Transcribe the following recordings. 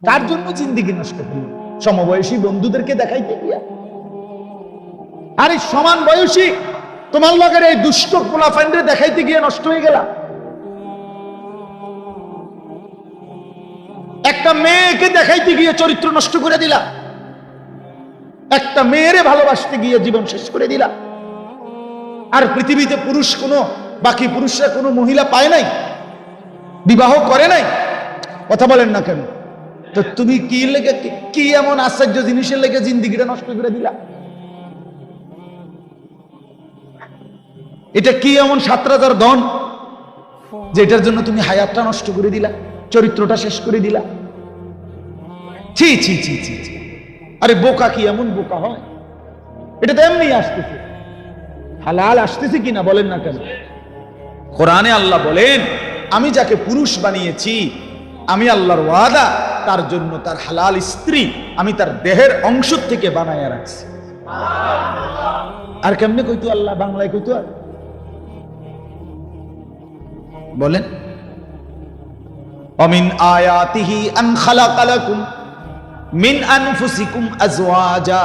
তার জন্য জিন্দেগি নষ্ট করলো সমবয়সী বন্ধুদেরকে দেখাইতে গিয়া। আরে সমান বয়সী তোমার লগের এই দুষ্ট পোলাফাইন্ডে দেখাইতে গিয়ে নষ্ট হয়ে গেলা। একটা মেয়েকে দেখাইতে গিয়ে চরিত্র নষ্ট করে দিলা, একটা মেয়েরে ভালোবাসতে গিয়ে জীবন শেষ করে দিলা। আর পৃথিবীতে পুরুষ কোনো বাকি পুরুষরা কোনো মহিলা পায় নাই, বিবাহ করে নাই, কথা বলেন না কেন? তো তুমি কি লেগে কি এমন আশ্চর্য জিনিসের লেগে জিন্দিগিটা নষ্ট করে দিলা? এটা কি এমন ৭,০০০ ধন যেটার জন্য তুমি হায়াতটা নষ্ট করে দিলা, চরিত্রটা শেষ করে দিলা? ছি ছি ছি ছি ছি। আরে বোকা কি এমন বোকা হয়? এটা তো এমনি আসতেছে, হালাল আসতেছে কিনা বলেন না কেন? কোরআনে আল্লাহ বলেন, আমি যাকে পুরুষ বানিয়েছি, আমি আল্লাহর ওয়াদা তার জন্য তার হালাল স্ত্রী আমি তার দেহের অংশ থেকে বানায়া রাখছি। আর কেমনে কইতো আল্লাহ? বাংলায় কইতো আর বলেন, অমিন আয়াতিহি আন খালাকা লাকুম মিন আনফুসিকুম আজওয়াজা।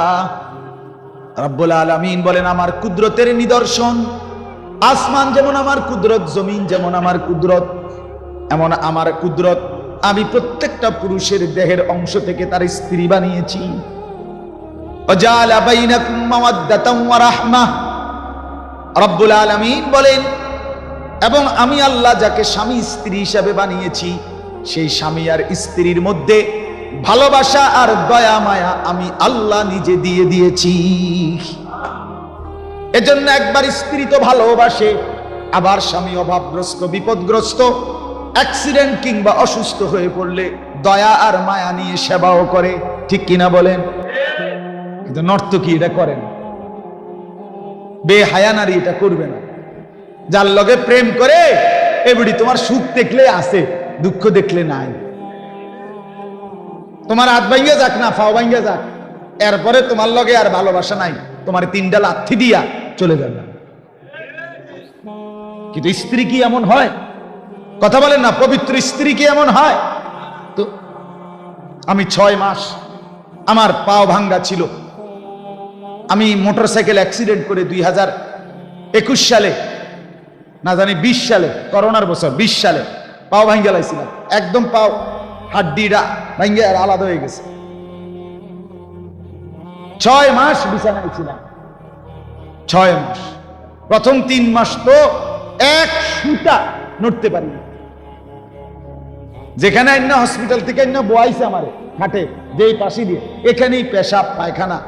রব্বুল আলামিন বলেন, আমার কুদরতের নিদর্শন, আসমান যেমন আমার কুদরত, জমিন যেমন আমার কুদরত, এমন আমার কুদরত আমি প্রত্যেকটা পুরুষের দেহের অংশ থেকে তার স্ত্রী বানিয়েছি। ওয়াজালা বাইনাকুম মাওয়াদ্দাতাম ওয়া রাহমাহ। রব্বুল আলামিন বলেন, এবং আমি আল্লাহ যাকে স্বামী স্ত্রী হিসাবে বানিয়েছি, সেই স্বামী আর স্ত্রীর মধ্যে ভালোবাসা আর দয়া মায়া আমি আল্লাহ নিজে দিয়ে দিয়েছি। এজন্য একবার স্ত্রী তো ভালোবাসে, আবার স্বামী অভাবগ্রস্ত, বিপদগ্রস্ত, অ্যাক্সিডেন্ট কিংবা অসুস্থ হয়ে পড়লে দয়া আর মায়া নিয়ে সেবাও করে, ঠিক কিনা বলেন? কিন্তু নর্তকী এটা করেন, বেহায়া নারী এটা করবে না। যার লগে প্রেম করে এবারে তোমার সুখ দেখলে আছে, দুঃখ দেখলে নাই। তোমার হাত ভাঙ্গা যাক না ফাও ভাঙ্গা যাক, এরপরে তোমার লগে আর ভালোবাসা নাই, তোমার 3টা লাথি দিয়া চলে যাবে। কিন্তু স্ত্রী কি এমন হয়? কথা বলেন না, পবিত্র স্ত্রী কি এমন হয়? তো আমি 6 মাস আমার পাও ভাঙ্গা ছিল, আমি মোটরসাইকেল অ্যাক্সিডেন্ট করে 2021 সালে, না জানি 20 সালে, করোনার বছর 20 সালে পাও ভাঙ্গা লাইছিলাম, একদম পাও হাড্ডিটা ভাঙ্গে আর আলাদা হয়ে গেছে। 6 মাস বিছানায় ছিলাম, 6 মাস। প্রথম 3 মাস তো এক সুতা নড়তে পারি না। যেখানে আইনা হসপিটাল থেকে আইনা বয়াইছে আমারে হাটে যেই পাশে দিয়ে, এখানেই পেশাব পায়খানা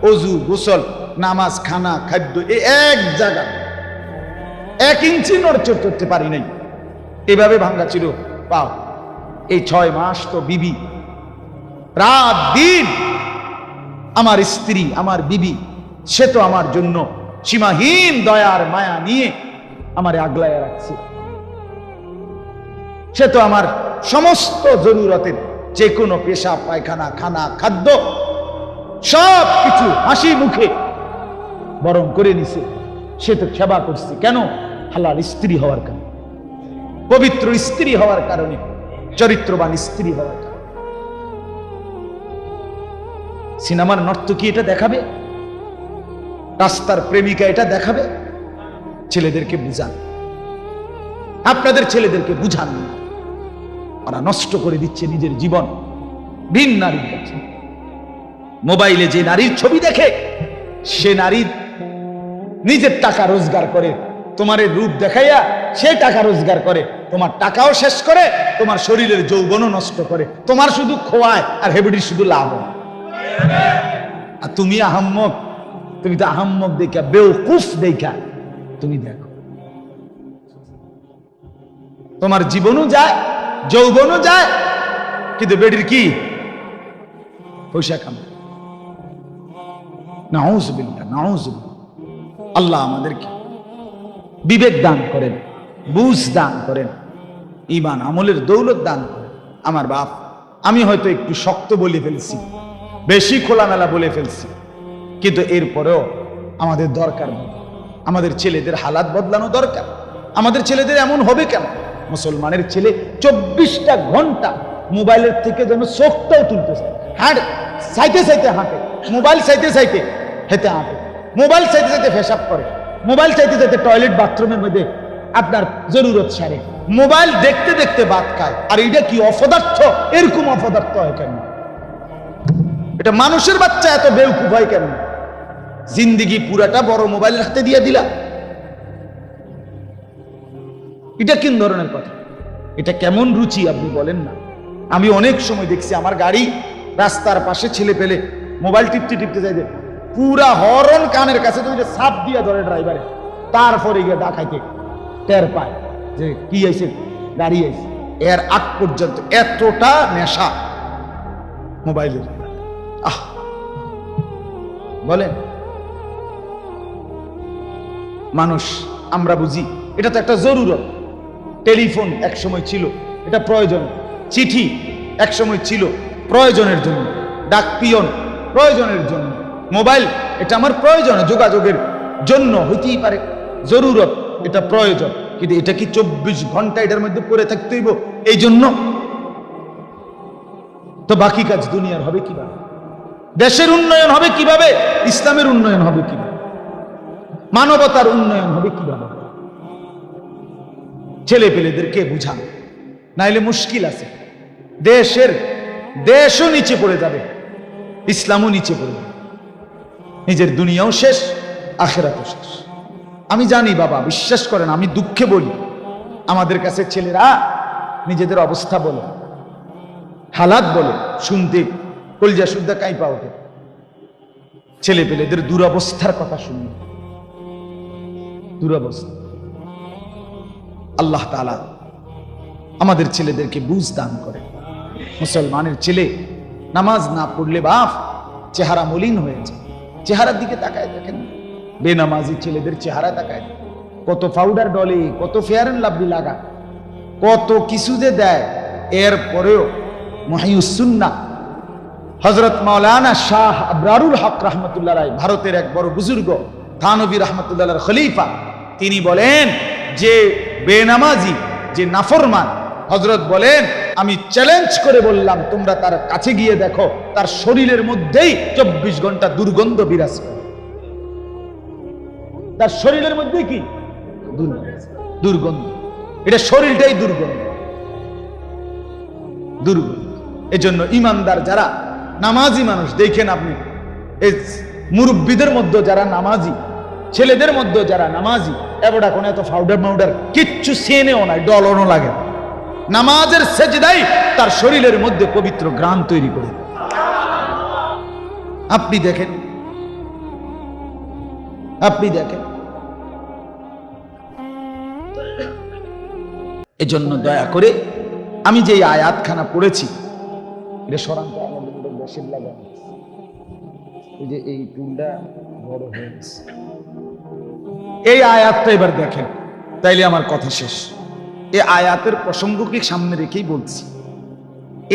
অজু গোসল নামাজ খানা খাদ্য এই এক জায়গা, 1 ইঞ্চি নড়চড় করতে পারি নাই, এভাবে ভাঙ্গা ছিল পাও। এই 6 মাস তো বিবি রাত দিন, আমার স্ত্রী আমার বিবি, সে তো আমার জন্য সীমাহীন দয়ার মায়া নিয়ে আমারে আগলায় রাখছে। সে তো আমার সমস্ত জরুরতের যে কোনো পেশাব পায়খানা খানা খাদ্য সব কিছু হাসি মুখে বরণ করে নিছে। সে তো সেবা করছে কেন? হালাল স্ত্রী হওয়ার কারণে, পবিত্র স্ত্রী হওয়ার কারণে, চরিত্রবান স্ত্রী হওয়ার কারণে। সিনেমার নর্তকী এটা দেখাবে, রাস্তার প্রেমিকা এটা দেখাবে? ছেলেদেরকে বুঝান, আপনাদের ছেলেদেরকে বুঝান, ওরা নষ্ট করে দিচ্ছে নিজের জীবন ভিন নারীর কাছে। মোবাইলে যে নারীর ছবি দেখে, সে নারী নিজের টাকা রোজগার করে, তোমার রূপ দেখাইয়া সে টাকা রোজগার করে, তোমার টাকাও শেষ করে, তোমার শরীরের যৌবনও নষ্ট করে, তোমার শুধু খোয়ায় আর হেবড়ির শুধু লাভ হয়। আর তুমি আহাম্মক, তুমি তো আহাম্মক দেখা, বেওকুফ দেখা তুমি দেখো, তোমার জীবনও যায় যৌবনও যায়, কিন্তু বেডির কি পয়সা কাম। নাউযুবিল্লাহ, নাউযুবিল্লাহ। আল্লাহ আমাদেরকে বিবেক দান করেন, বুঝ দান করেন, ঈমান আমলের দৌলত দান করেন। আমার বাপ, আমি হয়তো একটু শক্ত বলে ফেলছি, বেশি খোলামেলা বলে ফেলছি, কিন্তু এরপরেও আমাদের দরকার, আমাদের ছেলেদের হালাত বদলানো দরকার। আমাদের ছেলেদের এমন হবে কেন? মুসলমানের ছেলে 24টা ঘন্টা মোবাইলের থেকে যেন চোখটাও তুলতেছে, হাঁট চাইতে চাইতে হাঁটে, মোবাইল চাইতে চাইতে হেঁটে হাঁটে, মোবাইল চাইতে চাইতে পেশাব করে, মোবাইল চাইতে চাইতে টয়লেট বাথরুমের মধ্যে আপনার জরুরত সারে, মোবাইল দেখতে দেখতে ভাত খায়। আর এটা কি অপদার্থ? এরকম অপদার্থ হয় কেন? এটা মানুষের বাচ্চা এত বেউকুফ হয় কেন? জিন্দিগি পুরাটা বড় মোবাইল হাতে দিয়ে দিলা, এটা কোন ধরনের কথা? এটা কেমন রুচি আপনি বলেন না? আমি অনেক সময় দেখছি আমার গাড়ি রাস্তার পাশে ছেলে পেলে মোবাইল টিপতে টিপতে যাইতে পুরা হরন কানের কাছে তো সাপ দিয়া ধরে ড্রাইভারে, তারপরে গিয়ে ডাকাইতে টের পায় যে কি আইছে, গাড়ি আইছে। এর আগ পর্যন্ত এতটা নেশা মোবাইলের। বলেন মানুষ আমরা বুঝি এটা তো একটা জরুরত। টেলিফোন এক সময় ছিল এটা প্রয়োজন, চিঠি এক সময় ছিল প্রয়োজনের জন্য, ডাক পিয়ন প্রয়োজনের জন্য, মোবাইল এটা আমার প্রয়োজন, যোগাযোগের জন্য হইতেই পারে, জরুরত এটা প্রয়োজন। কিন্তু এটা কি 24 ঘন্টা এটার মধ্যে পড়ে থাকতে হইব? এই জন্য তো বাকি কাজ দুনিয়ার হবে কিভাবে? দেশের উন্নয়ন হবে কিভাবে? ইসলামের উন্নয়ন হবে কিভাবে? মানবতার উন্নয়ন হবে কিভাবে? ছেলে পেলেদেরকে বুঝান, নাইলে মুশকিল আছে। দেশও নিচে পড়ে যাবে, ইসলামও নিচে পড়ে যাবে, নিজের দুনিয়াও শেষ, আখিরাতও শেষ। আমি জানি বাবা, বিশ্বাস করেন, আমি দুঃখে বলি, আমাদের কাছে ছেলেরা নিজেদের অবস্থা বলে, হালাত বলে, শুনতে কলজা সুদ্ধা কাঁপা ওঠে। ছেলে পেলেদের দুরবস্থার কথা শুনি, দুরবস্থা। আল্লাহ তাআলা আমাদের ছেলেদেরকে বুঝ দান করে। মুসলমানের ছেলে নামাজ না পড়লে বাপ চেহারা মলিন হয়েছে। চেহারার দিকে তাকায় দেখেন, বেনামাজি ছেলেদের চেহারা তাকায়, কত পাউডার ডলে, কত ফেয়ার এন্ড লাভলি লাগা, কত কিছু যে দেয়। এরপরেও মুহিউস সুন্নাহ হযরত মাওলানা শাহ আবরারুল হক রাহমাতুল্লাহ আলাইহি, ভারতের এক বড় বুজুর্গ, থানভী রাহমাতুল্লাহ আলাইহির খলিফা, তিনি বলেন যে বেনামাজি, যে নাফরমান, হযরত বলেন আমি চ্যালেঞ্জ করে বললাম তোমরা তার কাছে গিয়ে দেখো, তার শরীরের মধ্যেই 24 ঘন্টা দুর্গন্ধ বিরাজ করে। তার শরীরের মধ্যে কি দুর্গন্ধ, এটা শরীরটাই দুর্গন্ধ, দুর্গন্ধ। এজন্য ইমানদার যারা নামাজি মানুষ দেখেন আপনি, এই মুরব্বীদের মধ্যে যারা নামাজি, ছেলেদের মধ্যে যারা নামাজি, এবড়া কোন এত পাউডার মাউডার কিচ্ছু সেনেও নাই, ডলনও লাগে। নামাজের সেজদাই তার শরীরের মধ্যে পবিত্র গ্রাম তৈরি করে। আপনি দেখেন, আপনি দেখেন। এজন্য দয়া করে আমি যে আয়াতখানা পড়েছি, এটা সরান্ত আমাদের বেশির লাগা, এই যে এই টুলটা বড় হয়ে গেছে, এই আয়াতটা এবার দেখেন, তাইলে আমার কথা শেষ। এই আয়াতের প্রসঙ্গকে সামনে রেখেই বলছি।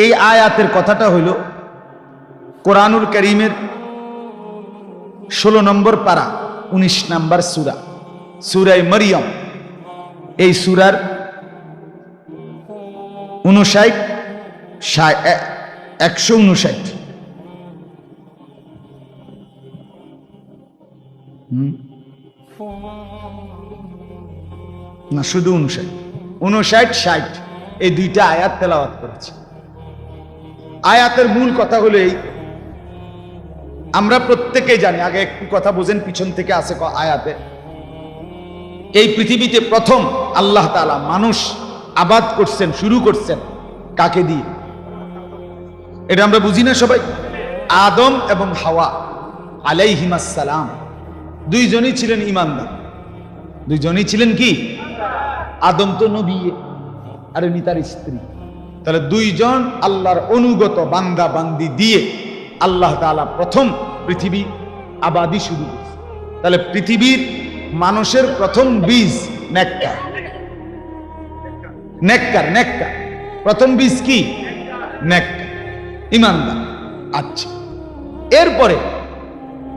এই আয়াতের কথাটা হইল কোরআনুল কারীমের 16 নম্বর পারা 19 নম্বর সূরা, সূরায়ে মারইয়াম। এই সূরার 59, 159 না, শুধু 59, 60 এই দুইটা আয়াত তেলাওয়াত করেছে। আয়াতের মূল কথা হলো এই, আমরা প্রত্যেকেই জানি, আগে একটু কথা বোঝেন, পিছন থেকে আছে আয়াতে। এই পৃথিবীতে প্রথম আল্লাহ তাআলা মানুষ আবাদ করছেন, শুরু করছেন কাকে দিয়ে? এটা আমরা বুঝি না সবাই? আদম এবং হাওয়া আলাইহিমাস সালাম দুইজনই ছিলেন ইমানদার, দুইজনই ছিলেন কি? আদম তো নবী আর উনি তার স্ত্রী, তাহলে দুইজন আল্লাহর অনুগত বান্দা বান্দি দিয়ে আল্লাহ তাআলা প্রথম পৃথিবী আবাদি শুরু করেছে। তাহলে পৃথিবীর মানুষের প্রথম বীজ নেককার, নেককার, নেককার। প্রথম বীজ কি? নেককার, ইমানদার। আচ্ছা, এরপরে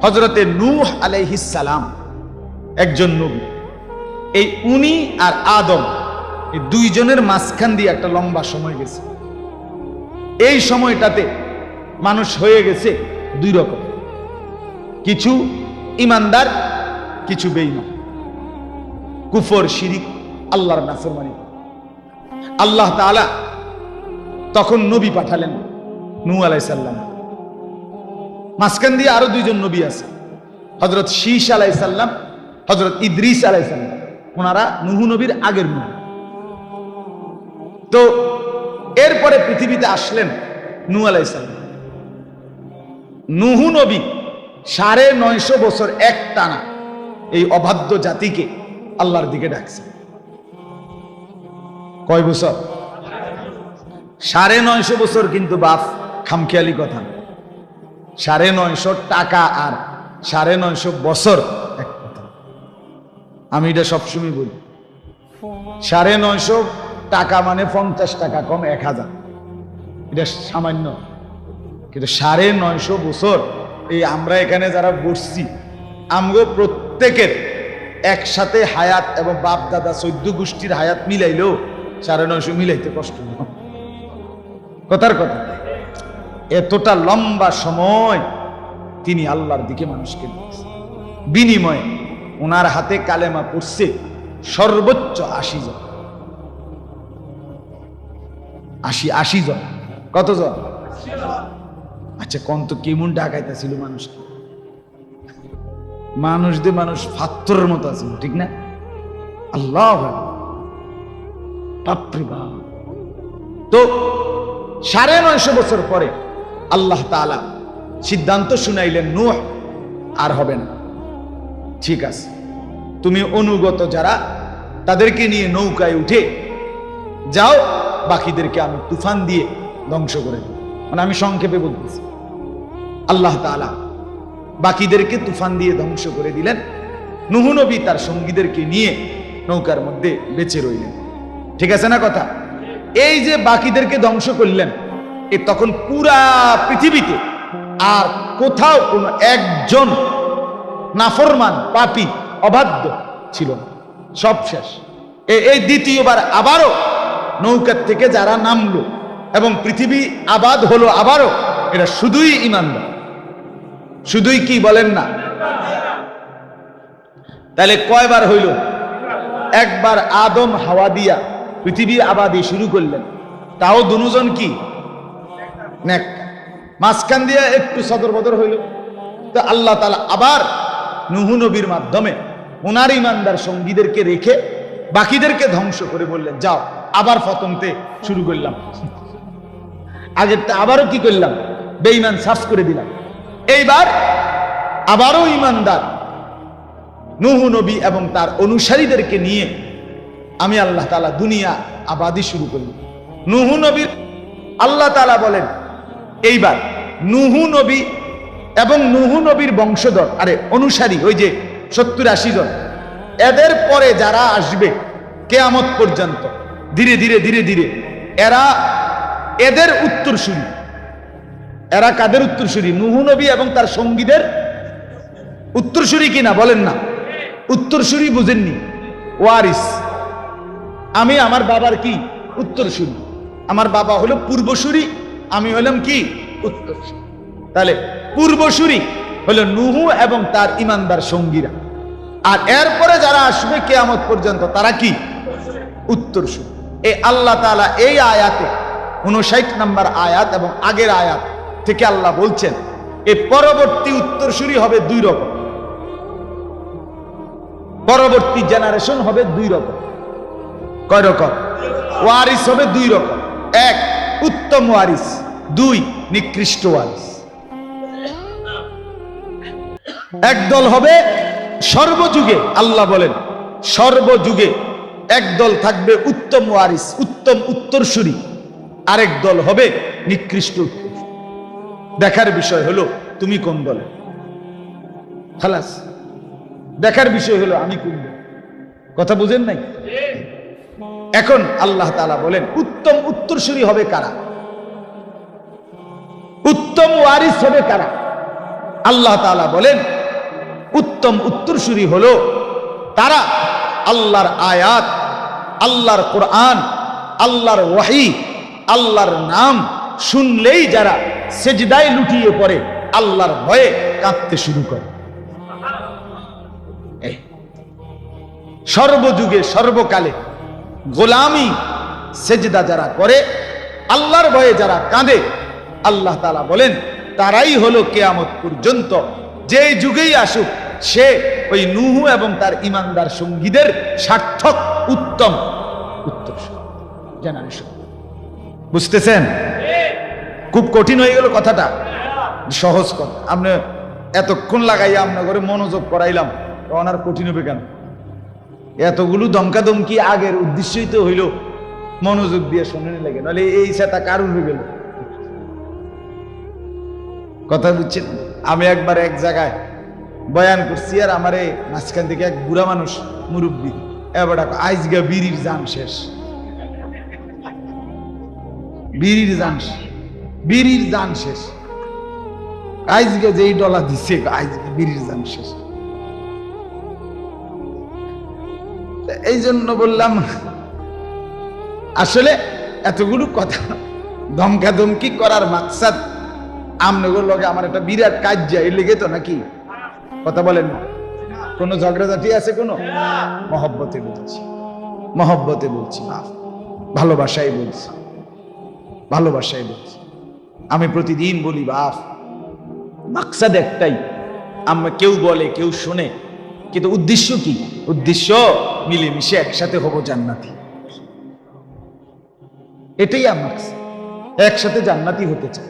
হযরতে নূহ আলাইহিস সালাম একজন নবী। এই উনি আর আদম, এই দুইজনের মাঝখান দিয়ে একটা লম্বা সময় গেছে। এই সময়টাতে মানুষ হয়ে গেছে দুই রকম, কিছু ইমানদার, কিছু বেঈমান, কুফর, শিরিক, আল্লাহর নাফরমানি। আল্লাহ তাআলা তখন নবী পাঠালেন, নূহ আলাইহিস সালাম। মাঝখান দিয়ে আরো দুইজন নবী আছে, হযরত শীশ আলাইহিস সালাম, হযরত ইদ্রিস আলাইহিস সালাম। ওনারা নূহ নবীর আগের নবী। তো এরপরে পৃথিবীতে আসলেন নূহ আলাইহিস সালাম। নূহ নবী 950 বছর একটানা এই অবাধ্য জাতিকে আল্লাহর দিকে ডাকছে। কয় বছর? 950 বছর। কিন্তু বাপ খামখেয়ালি কথা, 950 টাকা আর 950 বছর এক কথা। আমি এটা সবসময় বলি, 950 টাকা মানে 50 টাকা কম 1000, এটা সামান্য। কিন্তু 950 বছর এই আমরা এখানে যারা বসছি, আমগো প্রত্যেকের একসাথে হায়াত এবং বাপ দাদা 14 গোষ্ঠীর হায়াত মিলাইলেও 950 মিলাইতে কষ্ট। কথার কথা, এতটা লম্বা সময় তিনি আল্লাহর দিকে মানুষকে দিয়েছেন। বিনিময়ে ওনার হাতে কালেমা পড়ছে সর্বোচ্চ 80 জন। 80 জন। কতজন? আচ্ছা, কোন তো কেমন ডাকাইতেছিল মানুষকে, মানুষ ফাত্তরের মতো আছে, ঠিক না? আল্লাহ বাপরে বাপ। তো 950 বছর পরে আল্লাহ তাআলা সিদ্ধান্ত শুনাইলেন, নূহ আর হবে না, ঠিক আছে, তুমি অনুগত যারা তাদেরকে নিয়ে নৌকায় উঠে যাও, বাকিদেরকে আমি তুফান দিয়ে ধ্বংস করে দেব। মানে আমি সংক্ষেপে বলতেছি, আল্লাহ তাআলা বাকিদেরকে তুফান দিয়ে ধ্বংস করে দিলেন। নূহ নবী তার সঙ্গীদেরকে নিয়ে নৌকার মধ্যে বেঁচে রইলেন। ঠিক আছে না কথা? এই যে বাকিদেরকে ধ্বংস করলেন, এ তখন পুরা পৃথিবীতে আর কোথাও কোনো একজন নাফরমান, পাপী, অবাধ্য ছিল না, সব শেষ। এই দ্বিতীয়বার আবারও নৌকার থেকে যারা নামলো এবং পৃথিবী আবাদ হলো আবারও, এটা শুধুই ইমানদার, শুধুই কি বলেন না? তাহলে কয়বার হইল? একবার আদম হাওয়া দিয়া পৃথিবী আবাদি শুরু করলেন, তাও দুজন কি নেক, মাঝখান দিয়ে একটু সদর বদর হইল। তো আল্লাহ তাআলা আবার নূহ নবীর মাধ্যমে ওনার ইমানদার সঙ্গীদেরকে রেখে বাকিদেরকে ধ্বংস করে বললেন, যাও আবার ফতনতে শুরু করলাম, আগেরটা আবারও কি করলাম, বেঈমান সাফ করে দিলাম। এইবার আবারও ইমানদার নূহ নবী এবং তার অনুসারীদেরকে নিয়ে আমি আল্লাহ তাআলা দুনিয়া আবাদি শুরু করলাম। নূহ নবীর আল্লাহ তাআলা বলেন, এইবার নূহ নবী এবং নূহ নবীর বংশধর, আরে অনুসারী, ওই যে 70-80 জন, এদের পরে যারা আসবে কিয়ামত পর্যন্ত, ধীরে ধীরে ধীরে ধীরে এরা এদের উত্তরসূরি। এরা কাদের উত্তরসূরি? নূহ নবী এবং তার সঙ্গীদের উত্তরসূরি কিনা বলেন না? উত্তরসূরি বুঝেননি? ওয়ারিস। আমি আমার বাবার কি উত্তরসূরি, আমার বাবা হলো পূর্বসূরি, আমি হলাম কি উত্তরসূরি। তাহলে পূর্বসূরি হলো নূহ এবং তার ইমানদার সঙ্গীরা, আর এরপরে যারা আসবে কিয়ামত পর্যন্ত তারা কি উত্তরসূরি। এই আল্লাহ তাআলা এই আয়াতে 59 নম্বর আয়াত এবং আগের আয়াত থেকে আল্লাহ বলছেন, এই পরবর্তী উত্তরসূরি হবে দুই রকম, পরবর্তী জেনারেশন হবে দুই রকম। কয় রকম? ওয়ারিস হবে দুই রকম, এক উত্তম ওয়ারিস, দুই নিকৃষ্ট ওয়ারিস। একদল হবে সর্বযুগে, আল্লাহ বলেন সর্বযুগে একদল থাকবে উত্তম ওয়ারিস, উত্তম উত্তরসূরি, আরেক দল হবে নিকৃষ্ট উত্তরসূরি। দেখার বিষয় হলো তুমি কোন দলে, খালাস। দেখার বিষয় হলো আমি কোন দল। কথা বুঝেন নাই? এখন আল্লাহ তাআলা বলেন উত্তম উত্তরসূরি হবে কারা, উত্তম ওয়ারিস হবে কারা? আল্লাহ তাআলা বলেন উত্তম উত্তরসূরি হলো তারা আল্লাহর আয়াত, আল্লাহর কোরআন, আল্লাহর ওয়াহি, আল্লাহর নাম শুনলেই যারা সেজদায় লুটিয়ে পড়ে আল্লাহর ভয়ে কাঁদতে শুরু করে। সর্বযুগে সর্বকালে গোলামি সেজদা যারা করে, আল্লাহর ভয়ে যারা কাঁদে, আল্লাহ তাআলা বলেন তারাই হলো কিয়ামত পর্যন্ত যে যুগেই আসুক সে ওই নূহ এবং তার ঈমানদার সঙ্গীদের সার্থক উত্তম জেনারেশন। বুঝতেছেন? খুব কঠিন হয়ে গেল কথাটা, সহজ কথা। আপনি এতক্ষণ লাগাইয়া আপনার ঘরে মনোযোগ করাইলাম, তখন আর কঠিন হবে কেন? এতগুলো দমকাদমকি আগের উদ্দেশ্যই তো হইল মনোযোগ দিয়ে শুনে লাগে, নাহলে এই সেটা কারণ হয়ে গেল। কথা বুঝছেন? আমি একবার এক জায়গায় বয়ান করছি, আর আমার মাঝখান থেকে এক বুড়া মানুষ মুরব্বী এবার আইজগা বিড়ির জান শেষ, বিড়ির জান শেষ, আইজকে যেই ডলা দিচ্ছে আইজকে বিড়ির জান শেষ। এই জন্য বললাম আসলে এতগুলো কথা ধমকাধমকি করার মাকসাদ আমনগর লগে আমার একটা বিরাট কাজ যায় লেগে তো, নাকি কথা বলেন না? কোনো ঝগড়াঝাটি আছে? কোনো মহব্বতে বলছি, মহব্বতে বলছি, ভালোবাসায় বলছি, ভালোবাসায় বলছি। আমি প্রতিদিন বলি বাপ, মাকসাদ একটাই, আমরা কেউ বলে কেউ শোনে, কিন্তু উদ্দেশ্য কি? উদ্দেশ্য মিলেমিশে একসাথে হব জান্নাতি। এটাই আমার একসাথে জান্নাতি হতে চাই,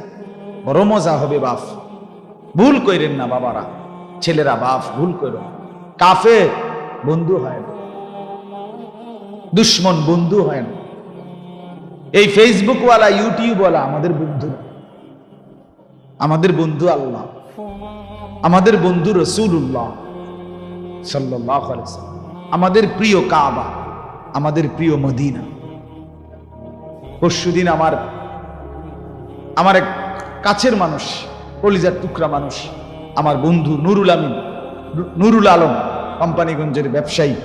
বড় মজা হবে বাপ। ভুল কইরেন না বাবারা, ছেলেরা, বাপ ভুল করো। কাফের বন্ধু হয় না, দুশ্মন বন্ধু হয় না। এই ফেসবুক ওয়ালা ইউটিউব ওয়ালা আমাদের বন্ধু, আমাদের বন্ধু আল্লাহ, আমাদের বন্ধু রাসূলুল্লাহ সাল্লাল্লাহু আলাইহি ওয়াসাল্লাম, আমাদের প্রিয় কাবা, আমাদের প্রিয় মদিনা। পরশুদিন আমার এক কাছের মানুষ, কলিজার টুকরা মানুষ, আমার বন্ধু নুরুল আলম কোম্পানিগঞ্জের ব্যবসায়ী,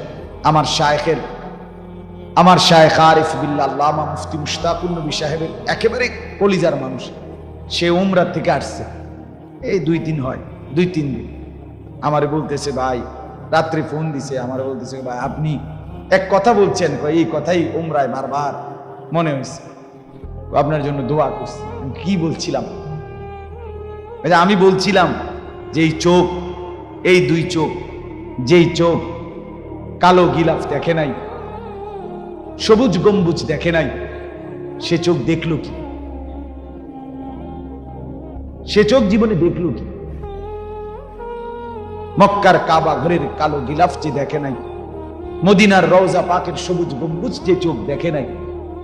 আমার শায়েখ আরিফ বিল্লাহ আল্লামা মুফতি মুশতাকুর নবী সাহেবের একেবারে কলিজার মানুষ। সে উমরা থেকে আসছে, এই 2-3 দিন। আমারে বলতেছে ভাই, রাত্রে ফোন দিছে, আমার বলতেছে ভাই আপনি এক কথা বলছেন, এই কথাই উমরায় বারবার মনে হয়েছে, আপনার জন্য দোয়া করছি। কি বলছিলাম? আমি বলছিলাম যে এই 2 চোখ, যেই চোখ কালো গিলাফ দেখে নাই, সবুজ গম্বুজ দেখে নাই, সে চোখ দেখলো কি? সে চোখ জীবনে দেখলো কি? মক্কার কাবা ঘরের কালো গিলাফ যে দেখে নাই, মদিনার রওজা পাকের সবুজ গম্বুজ যে চোখ দেখে নাই,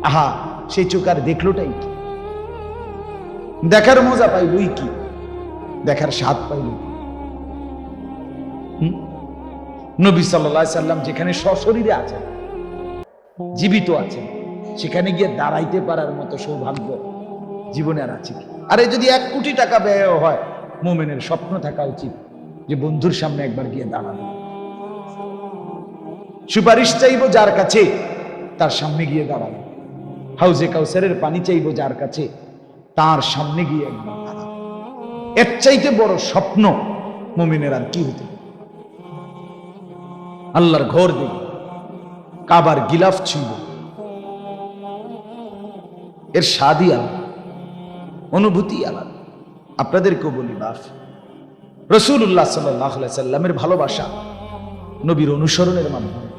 আহা সেই চোখ আর দেখলোটাই কি? দেখার মজা পাইলই কি? দেখার স্বাদ পাইল? নবী সাল্লাল্লাহু আলাইহি সাল্লাম যেখানে সশরীরে আছেন, জীবিত আছেন, সেখানে গিয়ে দাঁড়াইতে পারার মতো সৌভাগ্য জীবনে আর আছে কি? আরে যদি 1 কোটি টাকা ব্যয় হয়, মুমিনের স্বপ্ন থাকা উচিত যে বন্ধুর সামনে একবার গিয়ে দাঁড়ানো, সুপারিশ চাইবো যার কাছে, তার সামনে গিয়ে দাঁড়ানো, হাউজে কাউসারের পানি চাইবো যার কাছে, তার সামনে গিয়ে একবার দাঁড়ানো। এর চাইতে বড় স্বপ্ন মুমিনের আর কি হতে? আল্লাহর ঘর দেখব, কাবার গিলাফ ছিল, এর স্বাদই আলাদা, অনুভূতি আলাদা। আপনাদেরকেও বলি বাপ, রাসূলুল্লাহ সাল্লাল্লাহু আলাইহি সাল্লামের ভালোবাসা নবীর অনুসরণের মাধ্যমে,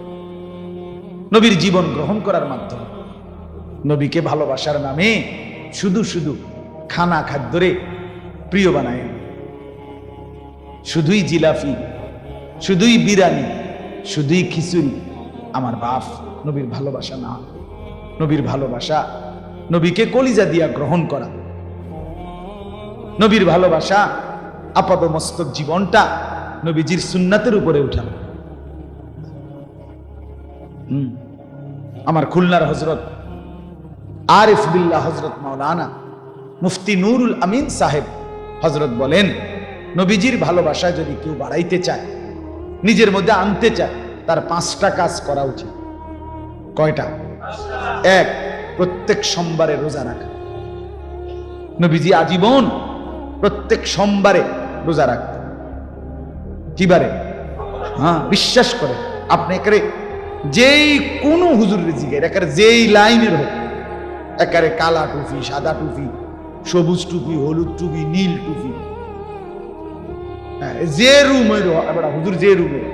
নবীর জীবন গ্রহণ করার মাধ্যমে, নবীকে ভালোবাসার নামে শুধু খানা খাদ্যরে প্রিয় বানায়, শুধুই জিলাফি, শুধুই বিরিয়ানি, শুধুই খিচুড়ি, আমার বাপ নবীর ভালোবাসা না। নবীর ভালোবাসা নবীকে কলিজা দিয়া গ্রহণ করা, নবীর ভালোবাসা আপাদমস্তক জীবনটা নবীজির সুন্নাতের উপরে উঠানো। আমার খুলনার হযরত আরিফ বিল্লাহ হযরত মাওলানা মুফতি নুরুল আমিন সাহেব হযরত বলেন, নবীজির ভালোবাসা যদি কেউ বাড়াইতে চায়, নিজের মধ্যে আনতে চায়, তার 5টা কাজ করা উচিত। কয়টা? 1, প্রত্যেক সোমবারে রোজা রাখা। নবীজি আজীবন প্রত্যেক সোমবারে রোজা রাখতেন। কিবারে? হ্যাঁ, বিশ্বাস করে আপনি একারে যেই কোনো হুজুরের জিগায়, একারে যেই লাইনের হোক, একারে কালা টুপি, সাদা টুপি, সবুজ টুপি, হলুদ টুপি, নীল টুপি, যে রুমের হুজুর, যে রুমের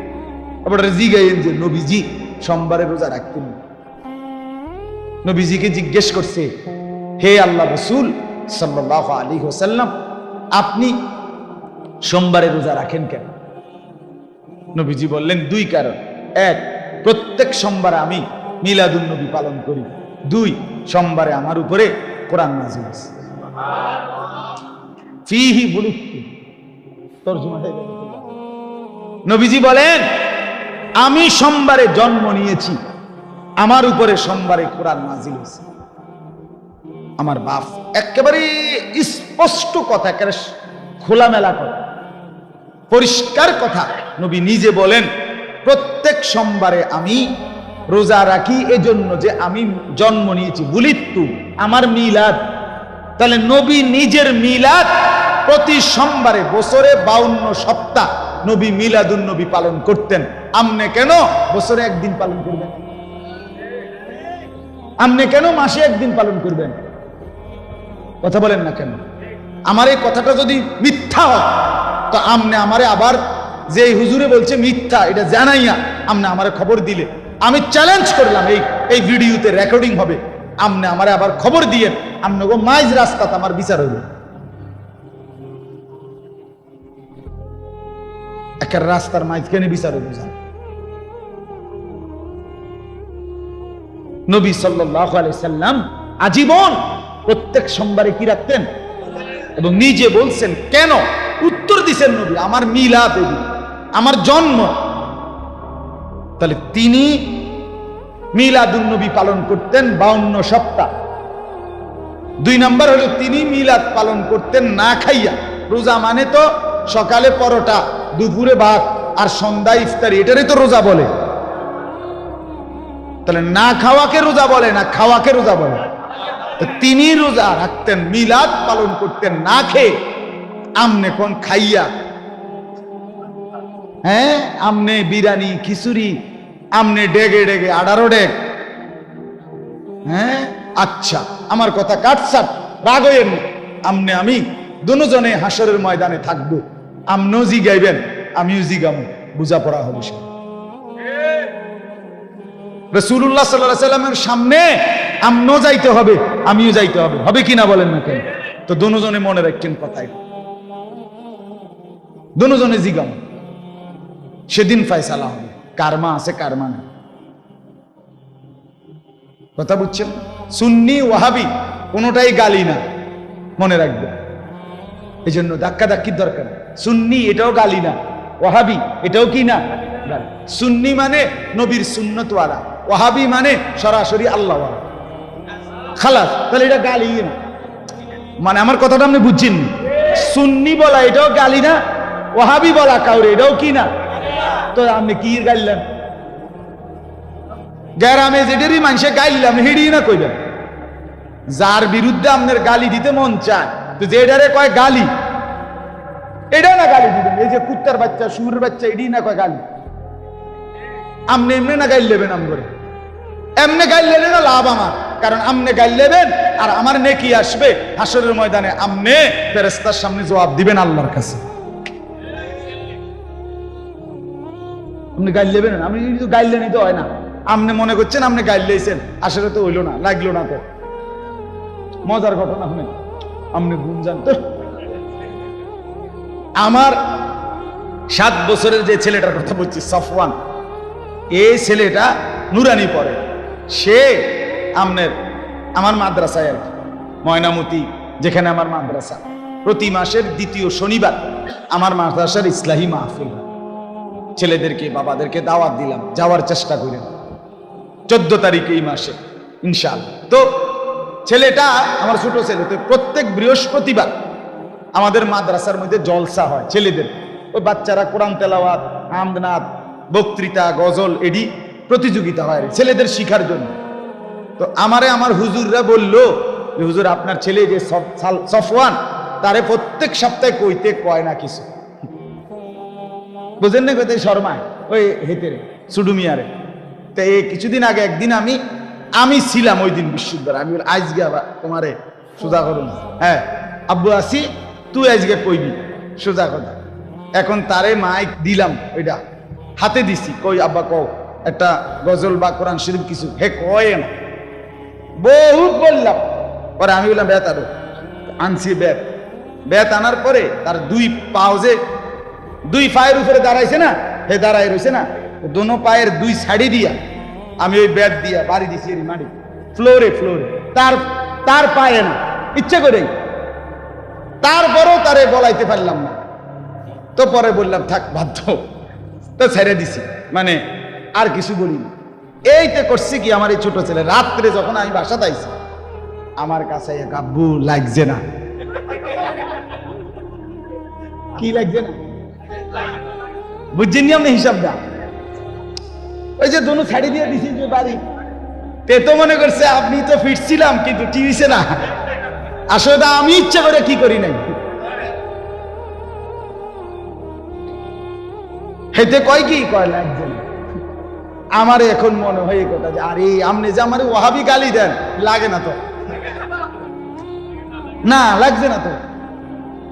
আপনারা জিগাইন যে নবীজি সোমবারে রোজা রাখতেন। নবীজিকে জিজ্ঞেস করছে, হে আল্লাহ রাসূল সাল্লাল্লাহু আলাইহি ওয়াসাল্লাম, আপনি সোমবারে রোজা রাখেন কেন? নবীজি বললেন, দুই কারণ। এক, প্রত্যেক সোমবারে আমি মিলাদুন নবী পালন করি। দুই, সোমবারে আমার উপরে কোরআন নাযিল হয়েছে। ফিহি বুলিতু, তরজমাটা দেখুন। নবীজি বলেন, আমি সোমবারে জন্ম নিয়েছি, আমার উপরে সোমবারে কোরআন নাযিল হয়েছে। আমার বাপ একেবারে স্পষ্ট কথা, একেবারে খোলামেলা কথা, পরিষ্কার কথা। নবী নিজে বলেন, প্রত্যেক সোমবারে আমি রোজা রাখি এজন্য যে আমি জন্ম নিয়েছি। বুলিতু, আমার মিলাদ। তাহলে নবী নিজের মিলাদ প্রতি সোমবারে বছরে 52 সপ্তাহ নবী মিলাদুন নবী পালন করতেন। আমনে কেন বছরে একদিন পালন করবেন? আমনে কেন মাসে একদিন পালন করবেন? কথা বলেন না কেন? আমার এই কথাটা যদি মিথ্যা হয় তো আমনে আমারে আবার যে হুজুরে বলছে মিথ্যা, এটা জানাইয়া আমনে আমারে খবর দিলে, আমি চ্যালেঞ্জ করলাম, এই ভিডিওতে রেকর্ডিং হবে, আমনে আমারে আবার খবর দিয়ে আমনে গো মাইজ রাস্তাতে আমার বিচার হইল। একের রাস্তার মাইজখানে বিচার হইল। নবী সাল্লাল্লাহু আলাইহি সাল্লাম আজীবন প্রত্যেক সোমবারে কি রাখতেন? এবং নিজে বলছেন কেন? উত্তর দিছেন নবী, আমার মিলাদ, আমার জন্ম। তাহলে তিনি মিলাদুন নবী পালন করতেন 52 সপ্তাহ। দুই নাম্বার হলো তিনি মিলাদ পালন করতেন না খাইয়া। রোজা মানে তো সকালে পরোটা, দুপুরে ভাত আর সন্ধ্যা ইফতারি, এটারই তো রোজা বলে। তাহলে না খাওয়াকে রোজা বলে না খাওয়াকে রোজা বলে? তিনি রোজা রাখতেন, মিলাদ পালন করতেন না খেয়ে। আমনে কোন খাইয়া? হ্যাঁ, আমনে বিরিয়ানি, খিচুড়ি, আমনে ডেগে ডেগে 18 ডেগ। হ্যাঁ, আচ্ছা, আমার কথা কাটছাট, রাগ হইয়েন না। আমনে আমি দুজনে হাসরের ময়দানে থাকবো। আমনও জিগাইবেন, আমিও জিগামু, বুঝা পড়া হবে। রাসূলুল্লাহ সাল্লাল্লাহু আলাইহি সাল্লামের সামনে আমনও যাইতে হবে, আমিও যাইতে হবে। হবে কিনা বলেন না কেন? তো দুজনে মনে রাখছেন কথাই, দুজনে জিগাম, সেদিন ফয়সালা হবে কার মা আছে কার মা নেই। কথা বুঝছেন? সুন্নি ওয়াহাবি কোনোটাই গালি না, মনে রাখবে। এই জন্য ধাক্কা ধাক্কির দরকার। সুন্নি এটাও গালি না, ওয়াহাবি এটাও কি না গালি। সুন্নি মানে নবীর সুন্নতওয়ালা, ওয়াহাবি মানে সরাসরি আল্লাহওয়ালা। খালাস, তাহলে এটা গালি না। মানে আমার কথাটা আপনি বুঝছেন? সুন্নি বলা এটাও গালি না, ওয়াহাবি বলা কাউরে এটাও কি না। তো আপনি কি গাইলেন? গ্রামে যেটারই মানুষে গাইলাম হেডি না কইলেন। যার বিরুদ্ধে আপনার গালি দিতে মন চায়, তো যেটারে কয় গালি, এটা না গালি দিবেন। এই যে কুত্তার বাচ্চা, শুয়োরের বাচ্চা, এডি না কয় গালি। আমনে এমনি না গাইল লেবেন, আমরে এমনি গাইল লেলে না লাভ আমার, কারণ আমনে গাইল লেবেন আর আমার নেকি আসবে হাসরের ময়দানে। আমনে ফেরেশতার সামনে জবাব দিবেন আল্লাহর কাছে। আপনি গাইল লেবেন, আমি কিন্তু গাইলে নিতে হয় না। আপনি মনে করছেন আপনি গাইল লেছেন, আসলে তো হইলো না, লাগলো না। তো মজার ঘটনা শুনে আপনি গুণ জানতো। আমার 7 বছরের যে ছেলেটার কথা বলছি, সফওয়ান, এই ছেলেটা নুরানি পড়ে। সে আমার মাদ্রাসায় আর কি, ময়নামতি যেখানে আমার মাদ্রাসা, প্রতি মাসের 2য় শনিবার আমার মাদ্রাসার ইসলাহি মাহফিল। ছেলেদেরকে বাবাদেরকে দাওয়াত দিলাম, যাওয়ার চেষ্টা করেন 14 তারিখ এই মাসে ইনশাআল্লাহ। তো ছেলেটা আমার ছোট ছেলে, তো প্রত্যেক বৃহস্পতিবার আমাদের মাদ্রাসার মধ্যে জলসা হয় ছেলেদের। ওই বাচ্চারা কোরআন তেলাওয়াত, আমদনাত, বক্তৃতা, গজল, এডি প্রতিযোগিতা হয় ছেলেদের শিখার জন্য। তো আমার হুজুররা বলল, যে হুজুর আপনার ছেলে যে সফওয়ান তারে প্রত্যেক সপ্তাহে কইতে কয় না কিছু, বুঝেন না, কইতে শর্মায় ওই হেতেরে সুডুমিয়ারে। তো এই কিছুদিন আগে একদিন আমি ছিলাম ওই দিন বিশ্ববিদ্যালয়, আমি আজকে আবার তোমারে সোজা করুন, হ্যাঁ আব্বু আসি তুই আজকে কইবি সোজা কথা। এখন তারে মাইক দিলাম, ওইটা হাতে দিছি, কই আব্বা কও একটা গজল বা কোরআন শরীফ কিছু, হে কয় না, বহুত বললাম। পরে আমি বললাম বেত আরো আনছি, বেত আনার পরে তার দুই পাও যে দুই পায়ের উপরে দাঁড়াইছে না, হে দাঁড়াই রয়েছে না, দোনো পায়ের দুই সাইডে দিয়া আমি ওই ব্যাট দিয়া বাড়ি দিছি মাটি ফ্লোরে তার পায়ে না, ইচ্ছে করেই, তারপরও তারে বলাইতে পারলাম না। তো পরে বললাম থাক বাধ্য, তো ছেড়ে দিছি, মানে আর কিছু বলিনি। এইতে করছি কি, আমার এই ছোট ছেলে রাত্রে যখন আমি বাসাতে আইছি আমার কাছে এক আব্বু লাগছে না, কি লাগছে না বুঝছেন আপনি হিসাবটা, ওই যে দোনো ছাড়ি দিয়ে দিছি যে বাড়ি, তে তো মনে করছে আপনি তো ফিরছিলাম কিন্তু টিভিছে না, আসলে আমি ইচ্ছা করে কি করি নাই। হেতে কয় কি কয় লাগছে না, আমার এখন মনে হয় কথা যে আরে আপনি যে আমার ওয়াহাবি গালি দেন, লাগে না তো, না লাগছে না তো,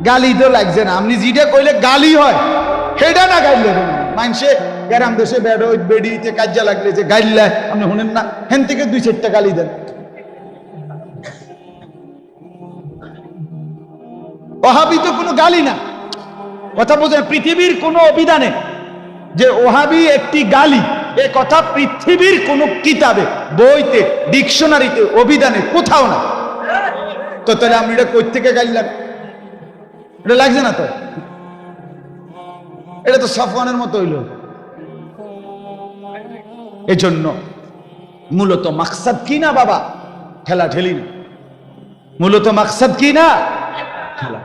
গালি তো লাগছে না, আপনি যেটা কইলে গালি হয় সেটা না গাইলে মানুষে গ্রাম দেশে বেড়িতে কাজা লাগলে যে গাইলে আপনি শুনেন না, হেন থেকে 2-4টা গালি দেন। ওহাবি তো কোনো গালি না, কথা বোঝেন, পৃথিবীর কোন অভিধানে যে ওহাবি একটি গালি, এ কথা পৃথিবীর কোন কিতাবে, বইতে, ডিকশনারিতে, অভিধানে কোথাও না। তো তাহলে আপনি এটা কই থেকে গাইলেন, এটা লাগছে না তো, এটা তো সফওয়ানের মতো হইল। এজন্য মূলত মাকসাদ কি না বাবা, ঠেলা ঠেলি না, মূলত মাকসাদ কি না, ঠেলা,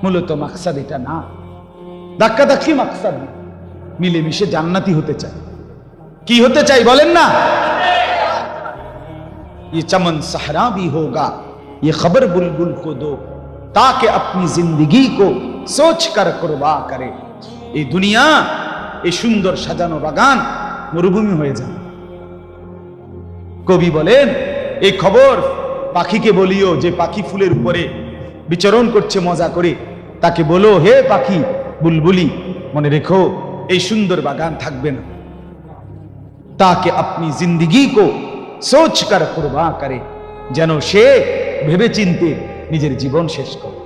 মূলত মাকসাদ এটা না, ধাক্কা ধাক্কি মাকসাদ না, মিলেমিশে জান্নাতি হতে চাই। কি হতে চাই বলেন না, ये चमन सहरा भी होगा, ये खबर बुलबुल को दो ताकि अपनी जिंदगी को सोच कर कुर्बा करे। এই দুনিয়া, এই সুন্দর সাজানো বাগান মরুভূমি হয়ে যায়। কবি বলেন এই খবর পাখিকে বলিও, যে পাখি ফুলের উপরে বিচরণ করছে মজা করে, তাকে বলো হে পাখি বুলবুলি, মনে রেখো এই সুন্দর বাগান থাকবে না, তাকে আপনি জিন্দগি কো সোচ কর কুরবা করে, যেন সে ভেবে চিনতে নিজের জীবন শেষ করে।